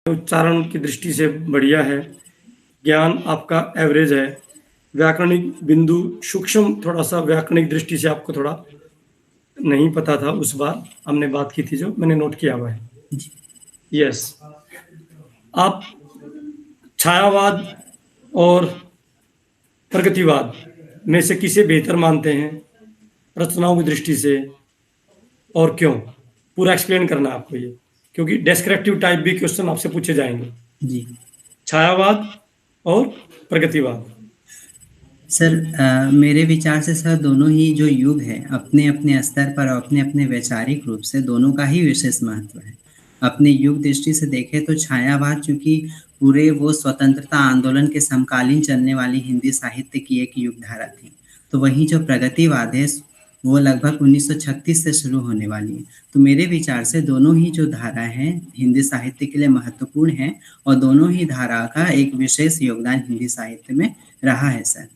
उच्चारण की दृष्टि से बढ़िया है, ज्ञान आपका एवरेज है, व्याकरणिक बिंदु सूक्ष्म, थोड़ा-सा व्याकरणिक दृष्टि से आपको थोड़ा नहीं पता था, उस बार हमने बात की थी जो मैंने नोट किया हुआ है। जी। यस। आप छायावाद और प्रगतिवाद में से किसे बेहतर मानते हैं, रचनाओं की दृष्टि से, और क्यों? पूरा एक्सप्लेन करना है आपको ये, क्योंकि डिस्क्रिप्टिव टाइप भी क्वेश्चन आपसे पूछे जाएँगे। जी। छायावाद और प्रगतिवाद। सर मेरे विचार से सर दोनों ही जो युग है अपने-अपने स्तर पर और अपने-अपने वैचारिक रूप से दोनों का ही विशेष महत्व है। अपने युग दृष्टि से देखें तो छायावाद चूँकि पूरे वो स्वतंत्रता आंदोलन के समकालीन चलने वाली हिंदी साहित्य की एक युग धारा थी। तो वहीं जो प्रगतिवाद है वो लगभग 1936 से शुरू होने वाली है। तो मेरे विचार से दोनों ही जो धारा हैं हिंदी साहित्य के लिए महत्वपूर्ण हैं और दोनों ही धारा का एक विशेष योगदान हिंदी साहित्य में रहा है सर।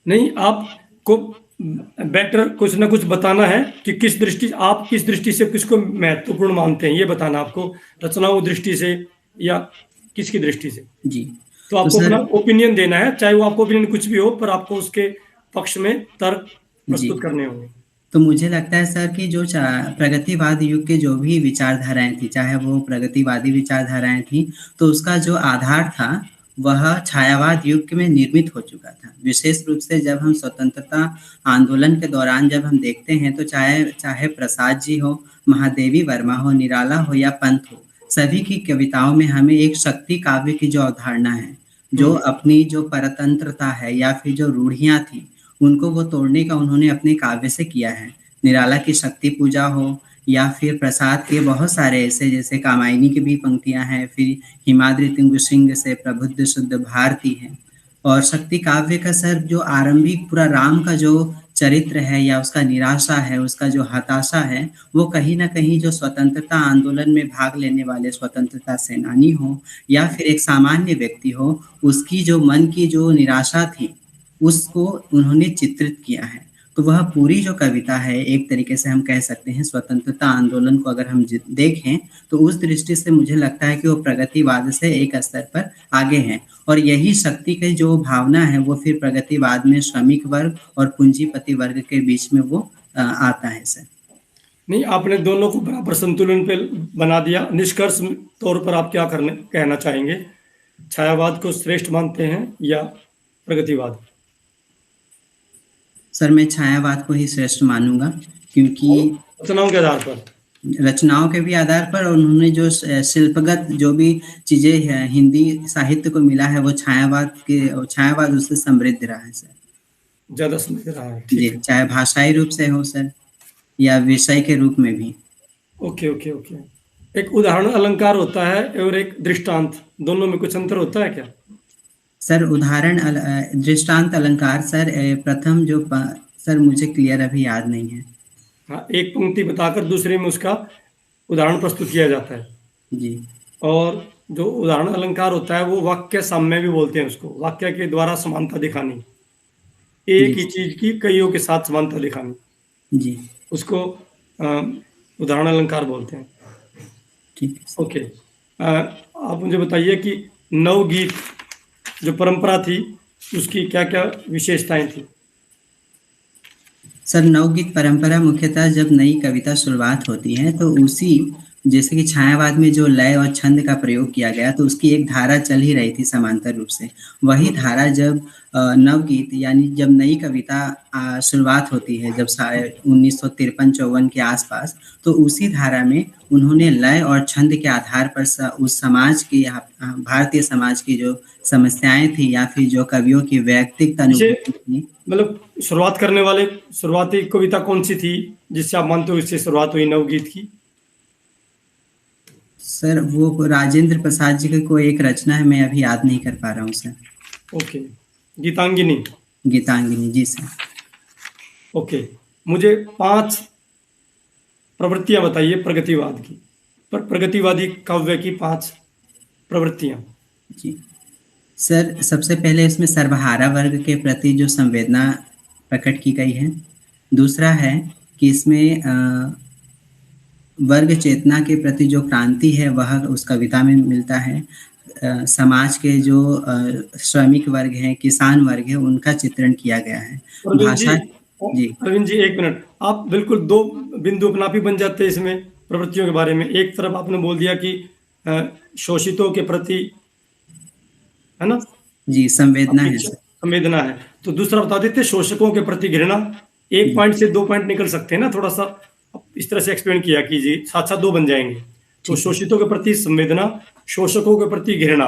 नहीं, आपको बेटर कुछ ना कुछ बताना है कि आप किस दृष्टि से किसको महत्वपूर्ण मानते हैं, ये बताना आपको, रचनाओं दृष्टि से या किसकी दृष्टि से। जी। तो आपको अपना ओपिनियन देना है, चाहे वो आपका ओपिनियन कुछ भी हो, पर आपको उसके पक्ष में तर्क प्रस्तुत करने होंगे। तो मुझे लगता है सर कि जो प्रगतिवाद युग के जो भी विचारधाराएँ थी, चाहे वो प्रगतिवादी विचारधाराएँ थी, तो उसका जो आधार था, वह छायावाद युग में निर्मित हो चुका था। विशेष रूप से जब हम स्वतंत्रता आंदोलन के दौरान जब हम देखते हैं तो चाहे प्रसाद जी हो, महादेवी वर्मा हो, निराला हो या पंत हो, सभी की कविताओं में हमें एक शक्ति काव्य की जो अवधारणा है, जो अपनी जो परतंत्रता है या फिर जो रूढ़ियाँ थी, उनको वो तोड़ने का उन्होंने अपने काव्य से किया है। निराला की शक्ति पूजा हो या फिर प्रसाद के बहुत सारे ऐसे जैसे कामायनी की भी पंक्तियाँ हैं, फिर हिमाद्रि तिंगु सिंह से प्रबुद्ध शुद्ध भारती है। और शक्ति काव्य का सर जो आरंभिक पूरा राम का जो चरित्र है या उसका निराशा है, उसका जो हताशा है, वो कहीं न कहीं जो स्वतंत्रता आंदोलन में भाग लेने वाले स्वतंत्रता सेनानी हो या फिर एक सामान्य व्यक्ति हो, उसकी जो मन की जो निराशा थी, उसको उन्होंने चित्रित किया है। तो वह पूरी जो कविता है एक तरीके से हम कह सकते हैं स्वतंत्रता आंदोलन को अगर हम देखें तो उस दृष्टि से मुझे लगता है कि वो प्रगतिवाद से एक स्तर पर आगे हैं और यही शक्ति की जो भावना है वो फिर प्रगतिवाद में श्रमिक वर्ग और पूंजीपति वर्ग के बीच में वो आता है सर। नहीं, आपने दोनों को बराबर संतुलन पे बना दिया। निष्कर्ष तौर पर आप क्या कहना चाहेंगे, छायावाद को श्रेष्ठ मानते हैं या प्रगतिवाद? सर मैं छायावाद को ही श्रेष्ठ मानूंगा क्योंकि रचनाओं के आधार पर, रचनाओं के भी आधार पर और उन्होंने जो शिल्पगत जो भी चीजें हैं हिंदी साहित्य को मिला है वो छायावाद उससे समृद्ध रहा है सर, ज्यादा समृद्ध रहा है। जी, चाहे भाषाई रूप से हो सर या विषय के रूप में भी। Okay okay okay. एक उदाहरण अलंकार होता है और एक दृष्टांत, दोनों में कुछ अंतर होता है क्या? सर उदाहरण दृष्टांत अलंकार सर प्रथम जो सर मुझे क्लियर अभी याद नहीं है। हाँ, एक पंक्ति बताकर दूसरे में उसका उदाहरण प्रस्तुत किया जाता है जी। और जो उदाहरण अलंकार होता है वो वाक्य साम्य भी बोलते हैं उसको, वाक्य के द्वारा समानता दिखानी, एक ही चीज की कईयों के साथ समानता दिखानी, जी, उसको उदाहरण अलंकार बोलते हैं। ठीक है। ओके। आप मुझे बताइए कि नवगीत जो परंपरा थी उसकी क्या क्या विशेषताएं थी? सर नवगीत परंपरा मुख्यतः जब नई कविता शुरुआत होती है तो उसी जैसे कि छायावाद में जो लय और छंद का प्रयोग किया गया तो उसकी एक धारा चल ही रही थी समांतर रूप से, वही धारा जब नवगीत यानी जब नई कविता शुरुआत होती है जब 1953-54 के आसपास, तो उसी धारा में उन्होंने लय और छंद के आधार पर उस समाज की भारतीय समाज की जो समस्याएं थी या फिर जो कवियों की वैयक्तिक अनुभूति थी, मतलब शुरुआत करने वाले शुरुआती कविता कौन सी थी जिससे आप मानते हो इससे शुरुआत हुई नवगीत की? सर वो राजेंद्र प्रसाद जी की कोई एक रचना है, मैं अभी याद नहीं कर पा रहा हूँ सर। ओके, गीतांगिनी। गीतांगिनी, जी सर। ओके, मुझे 5 प्रवृत्तियां बताइए प्रगतिवाद की, प्रगतिवादी काव्य की 5 प्रवृत्तियां। जी सर, सबसे पहले इसमें सर्वहारा वर्ग के प्रति जो संवेदना प्रकट की गई है। दूसरा है कि इसमें वर्ग चेतना के प्रति जो क्रांति है वह उस कविता में मिलता है। समाज के जो श्रमिक वर्ग हैं, किसान वर्ग है, उनका चित्रण किया गया है। प्रवीण जी, भाषा जी, प्रवीण जी एक मिनट, आप बिल्कुल दो बिंदु अपनापी बन जाते हैं इसमें प्रवृत्तियों के बारे में। एक तरफ आपने बोल दिया कि शोषितों के प्रति, है ना, जी संवेदना आपकी है इच्छा सर। संवेदना है, तो दूसरा बता देते शोषकों के प्रति घृणा। एक जी, पॉइंट से दो पॉइंट निकल सकते हैं ना, थोड़ा सा इस तरह से एक्सप्लेन किया कीजिए, साथ साथ दो बन जाएंगे। तो ठीक है। शोषितों के प्रति संवेदना, शोषकों के प्रति घृणा,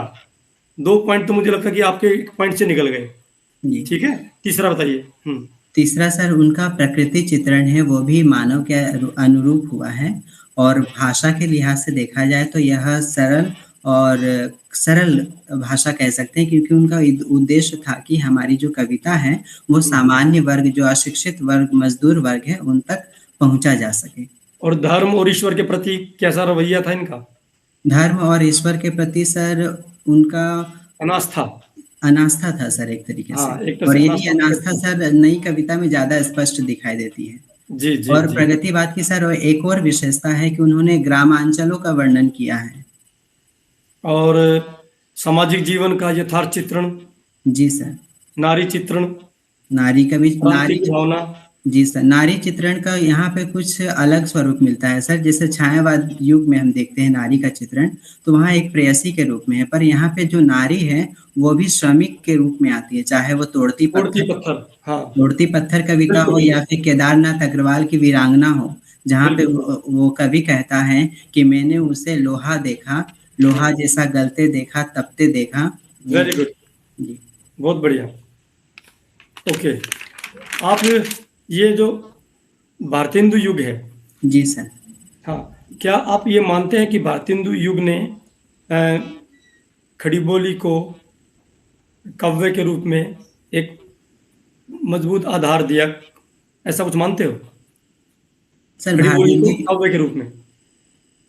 दो पॉइंट तो मुझे लगता है कि आपके एक पॉइंट से निकल गए। जी, ठीक है, तीसरा बताइए। तीसरा सर उनका प्रकृति चित्रण है, वो भी मानव के अनुरूप हुआ है। और भाषा के लिहाज से देखा जाए तो यह सरल और सरल भाषा कह सकते हैं, क्योंकि उनका उद्देश्य था कि हमारी जो कविता है वो सामान्य वर्ग, जो अशिक्षित वर्ग, मजदूर वर्ग है, उन तक पहुंचा जा सके। और धर्म और ईश्वर के प्रति कैसा रवैया था इनका? धर्म और ईश्वर के प्रति सर उनका अनास्था। अनास्था था सर, एक तरीके से। हाँ, एक तरह और से यही अनास्था अनास्था प्रकट सर नई कविता में ज्यादा स्पष्ट दिखाई देती है। जी जी और जी। प्रगतिवाद की सर एक और विशेषता है कि उन्होंने ग्रामांचलों का वर्णन किया है। और सामाजिक जीवन का यथार्थ चित्रण, जी सर। नारी चित्रण, नारी का भी क्रांति की भावना। जी सर, नारी चित्रण का यहाँ पे कुछ अलग स्वरूप मिलता है सर। जैसे छायावाद युग में हम देखते हैं नारी का चित्रण, तो वहाँ एक प्रेयसी के रूप में है, पर यहाँ पे जो नारी है वो भी श्रमिक के रूप में आती है, चाहे वो तोड़ती पत्थर। हाँ, तोड़ती पत्थर कविता हो बिल्कुल या फिर केदारनाथ अग्रवाल की वीरांगना हो, जहाँ पे बिल्कुल। वो कवि कहता है कि मैंने उसे लोहा देखा, लोहा जैसा गलते देखा, तपते देखा। वो वेरी गुड, जी, बहुत बढ़िया। ओके, आप ये जो भारतेंदु युग है, जी सर। हाँ, क्या आप ये मानते हैं कि भारतेंदु युग ने अ, खड़ी बोली को काव्य के रूप में एक मजबूत आधार दिया, ऐसा कुछ मानते हो? सर खड़ी बोली को भारतेंदु काव्य के रूप में या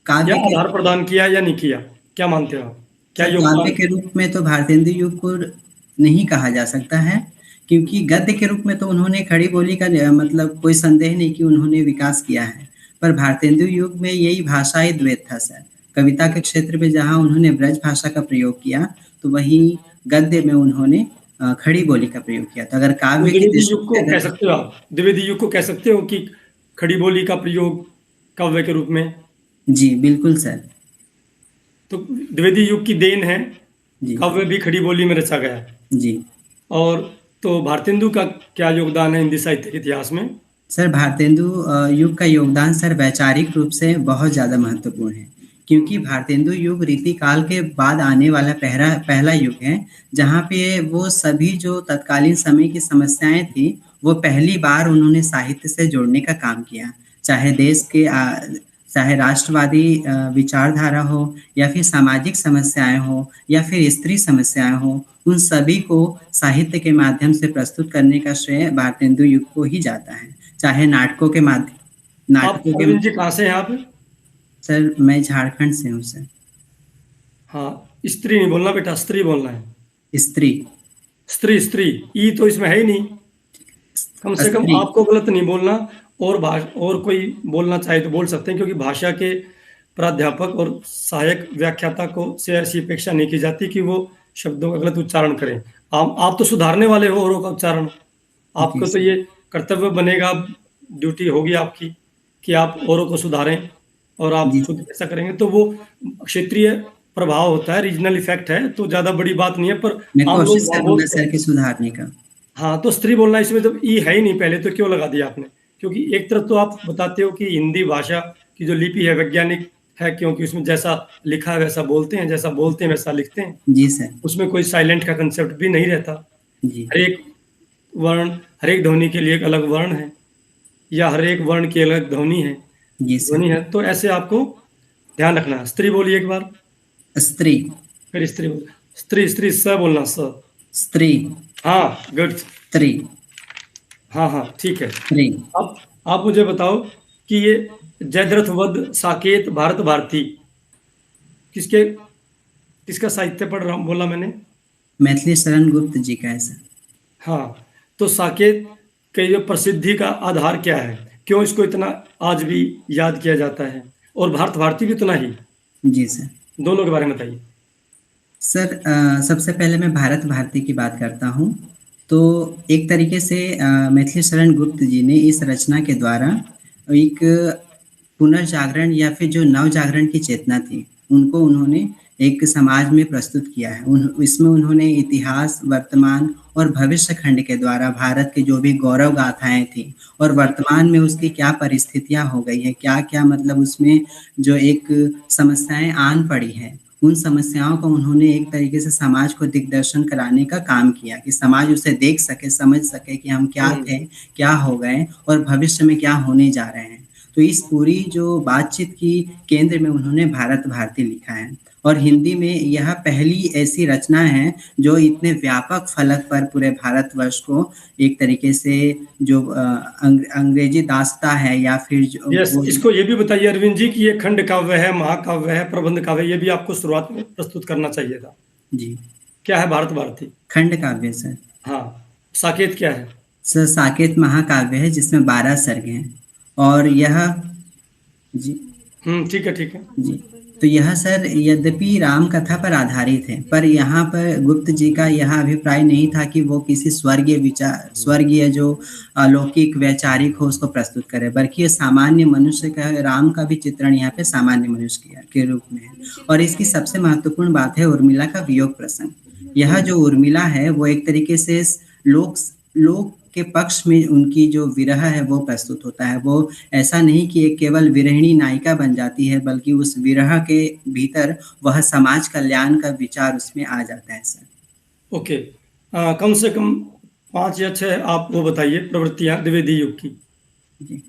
काव्य के आधार प्रदान किया या नहीं किया, क्या मानते हो आप, क्या सर काव्य योगदान? के रूप में तो भारतेंदु युग को नहीं कहा जा सकता है, क्योंकि गद्य के रूप में तो उन्होंने खड़ी बोली का मतलब कोई संदेह नहीं कि उन्होंने विकास किया है। पर भारतेंदु युग में यही भाषाई द्वैत था सर। कविता के क्षेत्र में जहाँ उन्होंने ब्रज भाषा का प्रयोग किया, तो वहीं गद्य में उन्होंने खड़ी बोली का प्रयोग किया। तो अगर तो काव्य की द्विवेदी दृष्टि युग से को कह अगर सकते हो आप, द्विवेदी युग को कह सकते हो कि खड़ी बोली का प्रयोग काव्य के रूप में। जी बिल्कुल सर। तो द्विवेदी युग की देन है, जी काव्य भी खड़ी बोली में रचा गया। जी और तो भारतेंदु का क्या योगदान है हिंदी साहित्य के इतिहास में? सर भारतेंदु युग का योगदान सर वैचारिक रूप से बहुत ज़्यादा महत्वपूर्ण है, क्योंकि भारतेंदु युग रीति काल के बाद आने वाला पहला पहला युग है, जहाँ पे वो सभी जो तत्कालीन समय की समस्याएं थी वो पहली बार उन्होंने साहित्य से जोड़ने का काम किया। चाहे देश के चाहे राष्ट्रवादी विचारधारा हो, या फिर सामाजिक समस्याएं हो, या फिर स्त्री समस्याएं हो, उन सभी को साहित्य के माध्यम से प्रस्तुत करने का श्रेय भारतेंदु युग को ही जाता है। चाहे नाटकों के माध्यम आप नाटकों के अरविंद जी कहाँ से हैं आप? सर मैं झारखंड से हूँ सर। हाँ, स्त्री नहीं बोलना बेटा, स्त्री बोलना है। स्त्री। स्त्री, स्त्री, ई तो इसमें है ही नहीं। कम से कम स्त्री। आपको गलत नहीं बोलना। और कोई बोलना चाहे तो बोल सकते हैं, क्योंकि भाषा के प्राध्यापक और सहायक व्याख्याता को से ऐसी अपेक्षा नहीं की जाती कि वो शब्दों का गलत उच्चारण करें। आप तो सुधारने वाले हो औरों का उच्चारण। जी आपको तो सर। ये कर्तव्य बनेगा, ड्यूटी होगी आपकी कि आप औरों को सुधारें। और आप जी खुद ऐसा करेंगे तो वो क्षेत्रीय प्रभाव होता है, रीजनल इफेक्ट है, तो ज़्यादा बड़ी बात नहीं है। पर मैं आम लोग कोशिश वहाँ करूंगा बोलते सर हैं। कि सुधारने का। हाँ, तो स्त्री बोलना इसमें जब ई है ही नहीं पहले, तो क्यों लगा दिया आपने? क्योंकि एक तरफ तो आप बताते हो कि हिंदी भाषा की जो लिपि है वैज्ञानिक है, क्योंकि उसमें जैसा लिखा है वैसा बोलते हैं, जैसा बोलते हैं वैसा लिखते हैं। जी सर। उसमें कोई साइलेंट का कंसेप्ट भी नहीं रहता। जी हर एक वर्ण, हर एक ध्वनि के लिए एक अलग वर्ण है, या हर एक वर्ण की अलग ध्वनि है। जी सर। ध्वनि है, तो ऐसे आपको ध्यान रखना है। स्त्री बोलिए एक बार, स्त्री। फिर स्त्री बोल, स्त्री स्त्री स बोलना, स। स्त्री। हाँ, गुड। स्त्री। हाँ हाँ, ठीक है। स्त्री। अब आप मुझे बताओ कि ये जयद्रथ वध साकेत भारत भारती किसके किसका साहित्य पढ़ रहा हूँ बोला मैंने? मैथिली शरण गुप्त जी का है सर। हाँ, तो साकेत के जो प्रसिद्धि का आधार क्या है, क्यों इसको इतना आज भी याद किया जाता है? और भारत भारती भी उतना ही? जी सर। दोनों के बारे में बताइए। सर सबसे पहले मैं भारत भारती की बात करता हूँ। तो एक तरीके से मैथिली शरण गुप्त जी ने इस रचना के द्वारा एक पुनर्जागरण या फिर जो नवजागरण की चेतना थी, उनको उन्होंने एक समाज में प्रस्तुत किया है। इसमें उन्होंने इतिहास, वर्तमान और भविष्य खंड के द्वारा भारत के जो भी गौरव गाथाएं थी और वर्तमान में उसकी क्या परिस्थितियां हो गई है, क्या-क्या मतलब उसमें जो एक समस्याएं आन पड़ी हैं, उन समस्याओं को उन्होंने एक तरीके से समाज को दिग्दर्शन कराने का काम किया कि समाज उसे देख सके, समझ सके कि हम क्या थे, क्या हो गए और भविष्य में क्या होने जा रहे हैं। तो इस पूरी जो बातचीत की केंद्र में उन्होंने भारत भारती लिखा है और हिंदी में यह पहली ऐसी रचना है जो इतने व्यापक फलक पर पूरे भारतवर्ष को एक तरीके से जो अंग्रेजी दास्ता है या फिर जो यस, वो इसको ये भी बताइए अरविंद जी कि ये खंड काव्य है, महाकाव्य है, प्रबंध काव्य, ये भी आपको शुरुआत में प्रस्तुत करना चाहिए था। जी क्या है भारत भारती? खंड काव्य सर। हाँ। साकेत क्या है? सर साकेत महाकाव्य है जिसमें 12 सर्ग हैं और यह जी ठीक है, ठीक है। जी। तो यह सर यद्यपि राम कथा पर आधारित है, पर यहाँ पर गुप्त जी का यह अभिप्राय नहीं था कि वो किसी स्वर्गीय जो अलौकिक वैचारिक हो उसको प्रस्तुत करे, बल्कि ये सामान्य मनुष्य का, राम का भी चित्रण यहाँ पे सामान्य मनुष्य के रूप में है। और इसकी सबसे महत्वपूर्ण बात है उर्मिला का वियोग प्रसंग। यह जो उर्मिला है वो एक तरीके से लोक लोक के पक्ष में उनकी जो विरह है वो प्रस्तुत होता है। वो ऐसा नहीं कि एक केवल विरहिणी नायिका बन जाती है, बल्कि उस विरह के भीतर वह समाज कल्याण का विचार उसमें आ जाता है सर। ओके। कम से कम 5 या 6 आप वो बताइए प्रवृत्तियां द्विवेदी युग की। जी।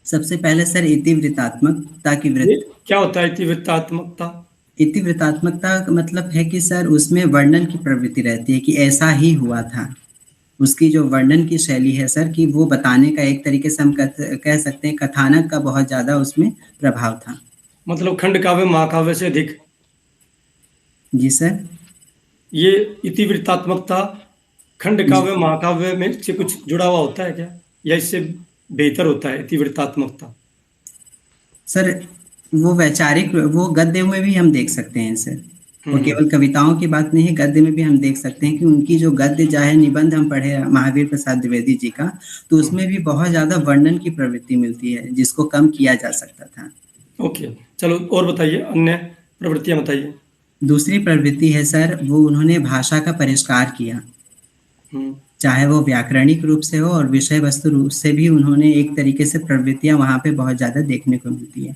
सबसे पहले सर इतिवृत्तात्मकता की ये वृत्ति। क्या होता है इतिवृत्तात्मकता? इतिवृत्तात्मकता का मतलब है कि सर उसमें वर्णन की प्रवृत्ति रहती है कि ऐसा ही हुआ था। उसकी जो वर्णन की शैली है सर कि वो बताने का एक तरीके से हम कह सकते हैं कथानक का बहुत ज़्यादा उसमें प्रभाव था। मतलब खंड काव्य महाकाव्य से अधिक? जी सर। ये इतिवृत्तात्मकता खंड जी काव्य महाकाव्य में से कुछ जुड़ा हुआ होता है क्या, या इससे बेहतर होता है इतिवृत्तात्मकता? सर वो वैचारिक वो गद्य में भी हम देख सकते हैं सर। वो हम्म केवल कविताओं की बात नहीं है, गद्य में भी हम देख सकते हैं कि उनकी जो गद्य चाहे निबंध हम पढ़े महावीर प्रसाद द्विवेदी जी का, तो उसमें भी बहुत ज़्यादा वर्णन की प्रवृत्ति मिलती है जिसको कम किया जा सकता था। ओके, चलो और बताइए, अन्य प्रवृत्तियां बताइए। दूसरी प्रवृत्ति है सर वो उन्होंने भाषा का परिष्कार किया, हम्म चाहे वो व्याकरणिक रूप से हो और विषय वस्तु रूप से भी उन्होंने एक तरीके से प्रवृत्तियां वहाँ पे बहुत ज़्यादा देखने को मिलती है।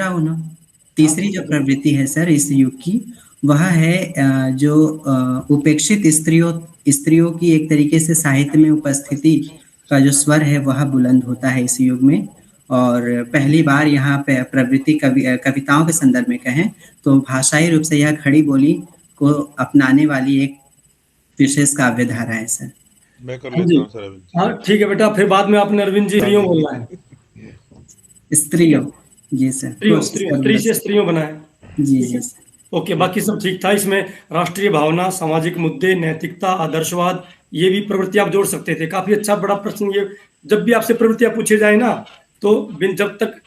हाँ, तीसरी जो प्रवृत्ति है सर इस युग की, वह है जो उपेक्षित स्त्रियों की एक तरीके से साहित्य में उपस्थिति का जो स्वर है वह बुलंद होता है इस युग में। और पहली बार यहाँ पे प्रवृत्ति कविताओं के संदर्भ में कहें तो भाषाई रूप से यह खड़ी बोली को अपनाने वाली एक विशेष काव्य धारा है सर। मैं कर हाँ जी। लेता हूँ सर अभी जी। हाँ ठीक है बेटा, फिर बाद में आपने अरविंद जी हाँ स्त्रियों जी। बोलना है। ठीक है। स्त्रियों। जी सर, स्त्रियों कोशिश स्त्रियों स्त्री करूँगा से सर। स्त्रियों बना है। जी, ठीक है। जी सर। ओके, बाकी सब ठीक था। इसमें राष्ट्रीय भावना, सामाजिक मुद्दे, नैतिकता, आदर्शवाद, ये भी प्रवृत्ति आप जोड़ सकते थे। काफी अच्छा बड़ा प्रश्न ये। जब भी आपसे प्रवृत्तियां पूछे जाए ना, तो जब तक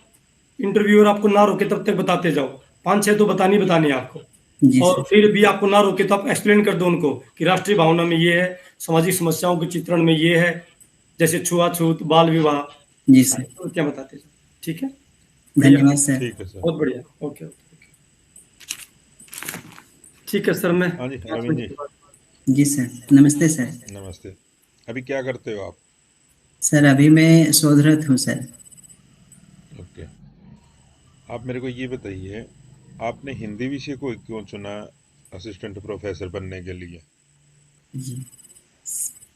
इंटरव्यूअर आपको ना रोके तब तक बताते जाओ। 5-6 तो बतानी बतानी है आपको। जी और सर। फिर भी आपको ना रोके तो आप एक्सप्लेन कर दो उनको कि राष्ट्रीय भावना में ये है, सामाजिक समस्याओं के चित्रण में ये है, जैसे छुआछूत, बाल विवाह, जी सारी सर। प्रवृत्तियां बताते जाओ। ठीक है, बढ़िया। धन्यवाद सर। ठीक है सर। बहुत बढ़िया। Okay okay okay. ठीक है सर, मैं हाँ जी 5 अरविंद मिनट जी, के बाद। जी सर, नमस्ते सर। नमस्ते। अभी क्या करते हो आप? सर अभी मैं शोधरत हूँ सर। ओके। आप मेरे को ये बताइए, आपने हिंदी विषय को क्यों चुना असिस्टेंट प्रोफेसर बनने के लिए? जी।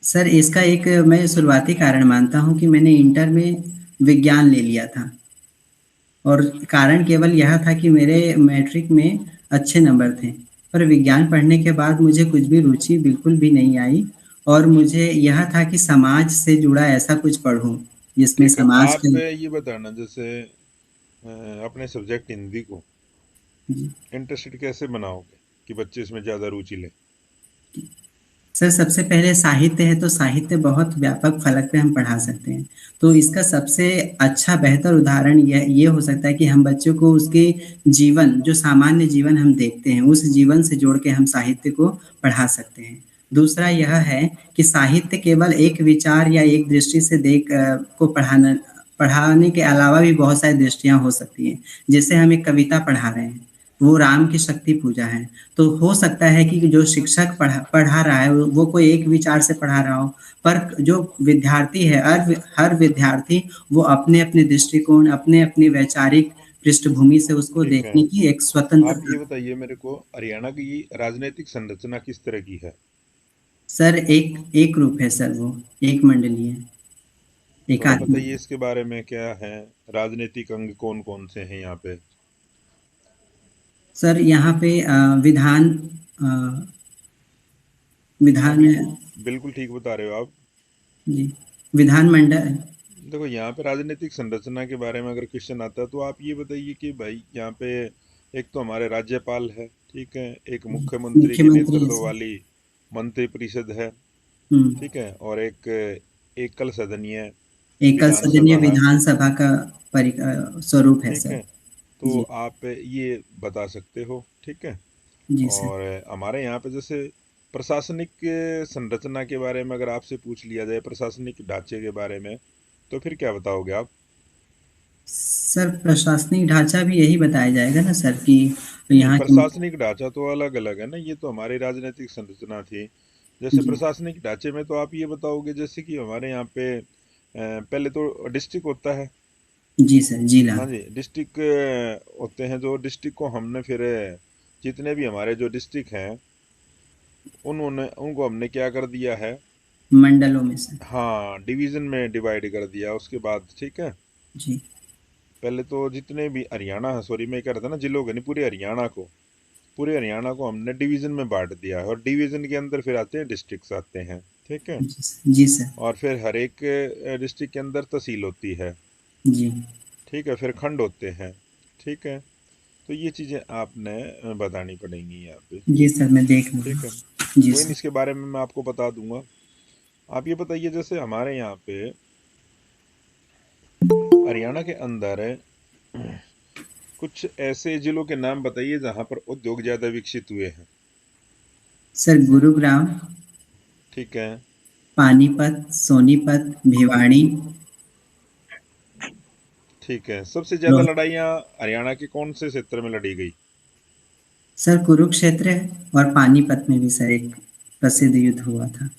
सर इसका एक मैं शुरुआती कारण मानता हूँ कि मैंने इंटर में विज्ञान ले लिया था और कारण केवल यह था कि मेरे मैट्रिक में अच्छे नंबर थे। पर विज्ञान पढ़ने के बाद मुझे कुछ भी रुचि बिल्कुल भी नहीं आई और मुझे यह था कि समाज से जुड़ा ऐसा कुछ पढूं जिसमें ठीक है, समाज आप के ये बताना जैसे अपने सब्जेक्ट हिंदी को जी। इंटरेस्टेड कैसे बनाओगे कि बच्चे इसमें ज़्यादा रुचि लें? सर सबसे पहले साहित्य है, तो साहित्य बहुत व्यापक फलक पे हम पढ़ा सकते हैं। तो इसका सबसे अच्छा बेहतर उदाहरण ये हो सकता है कि हम बच्चों को उसके जीवन, जो सामान्य जीवन हम देखते हैं, उस जीवन से जोड़ के हम साहित्य को पढ़ा सकते हैं। दूसरा यह है कि साहित्य केवल एक विचार या एक दृष्टि से को पढ़ाने के अलावा भी बहुत सारी दृष्टियां हो सकती हैं। जैसे हम एक कविता पढ़ा रहे हैं, वो राम की शक्ति पूजा है, तो हो सकता है कि जो शिक्षक पढ़ा रहा है वो कोई एक विचार से पढ़ा रहा हो, पर जो विद्यार्थी है, हर विद्यार्थी वो अपने-अपने दृष्टिकोण, अपने-अपने वैचारिक पृष्ठभूमि से उसको ठीक है। देखने की एक आप स्वतंत्रता। ये बताइए मेरे को, हरियाणा की राजनीतिक संरचना किस तरह की है? सर एक एक रूप है सर, वो एक मंडलीय, एक थोड़ा आदमी। बताइए इसके बारे में, क्या है राजनीतिक अंग, कौन कौन से हैं यहाँ पे? सर यहाँ पे अ, हाँ, विधान बिल्कुल बिल्कुल ठीक बता रहे हो आप। जी, विधानमंडल। देखो, यहाँ पे राजनीतिक संरचना के बारे में अगर क्वेश्चन आता है तो आप ये बताइए कि भाई यहाँ पे एक तो हमारे राज्यपाल है, ठीक है, एक मुख्यमंत्री के मुख्यमंत्री है नेतृत्व सर। वाली मंत्रिपरिषद है, हम्म। ठीक है, और एक एकल सदनीय एकल सदनीय विधानसभा है, विधानसभा का स्वरूप है ठीक सर। है। तो जी। आप ये बता सकते हो, ठीक है। जी सर। और हमारे यहाँ पे जैसे प्रशासनिक संरचना के बारे में अगर आपसे पूछ लिया जाए, प्रशासनिक ढांचे के बारे में, तो फिर क्या बताओगे आप? सर प्रशासनिक ढांचा भी यही बताया जाएगा ना सर, कि नहीं, यहाँ की। प्रशासनिक ढांचा तो अलग अलग है ना, ये तो हमारी राजनीतिक संरचना थी। जैसे जी। प्रशासनिक ढांचे में तो आप ये बताओगे जैसे कि हमारे यहाँ पे पहले तो डिस्ट्रिक्ट होता है। जी सर, जिला। हाँ जी, डिस्ट्रिक्ट होते हैं, जो डिस्ट्रिक्ट को हमने फिर जितने भी हमारे जो डिस्ट्रिक्ट हैं उन्होंने उनको हमने क्या कर दिया है, मंडलों में सर। हाँ, डिवीजन में डिवाइड कर दिया उसके बाद, ठीक है। जी। पहले तो जितने भी हरियाणा, सॉरी मैं कह रहा था ना जिलों के नहीं, पूरे हरियाणा को हमने डिवीजन में बांट दिया है, और डिवीजन के अंदर फिर आते हैं डिस्ट्रिक्ट्स आते हैं, ठीक है। जी सर। जी सर। और फिर हर एक डिस्ट्रिक्ट के अंदर तहसील होती है, जी। ठीक है, फिर खंड होते हैं, ठीक है। तो ये चीज़ें आपने बतानी पड़ेंगी यहाँ पे, जी सर, मैं देख ठीक है। लूँगा। जी कोई नहीं, सर। इसके बारे में मैं आपको बता दूंगा। आप ये बताइए जैसे हमारे यहाँ पे हरियाणा के अंदर कुछ ऐसे जिलों के नाम बताइए जहाँ पर उद्योग ज़्यादा विकसित हुए हैं। सर गुरुग्राम, ठीक है। पानीपत, सोनीपत, भिवाड़ी। ठीक है, सबसे ज़्यादा लड़ाइयाँ हरियाणा के कौन से क्षेत्र में लड़ी गई? सर कुरुक्षेत्र है, और पानीपत में भी सर एक प्रसिद्ध युद्ध हुआ था।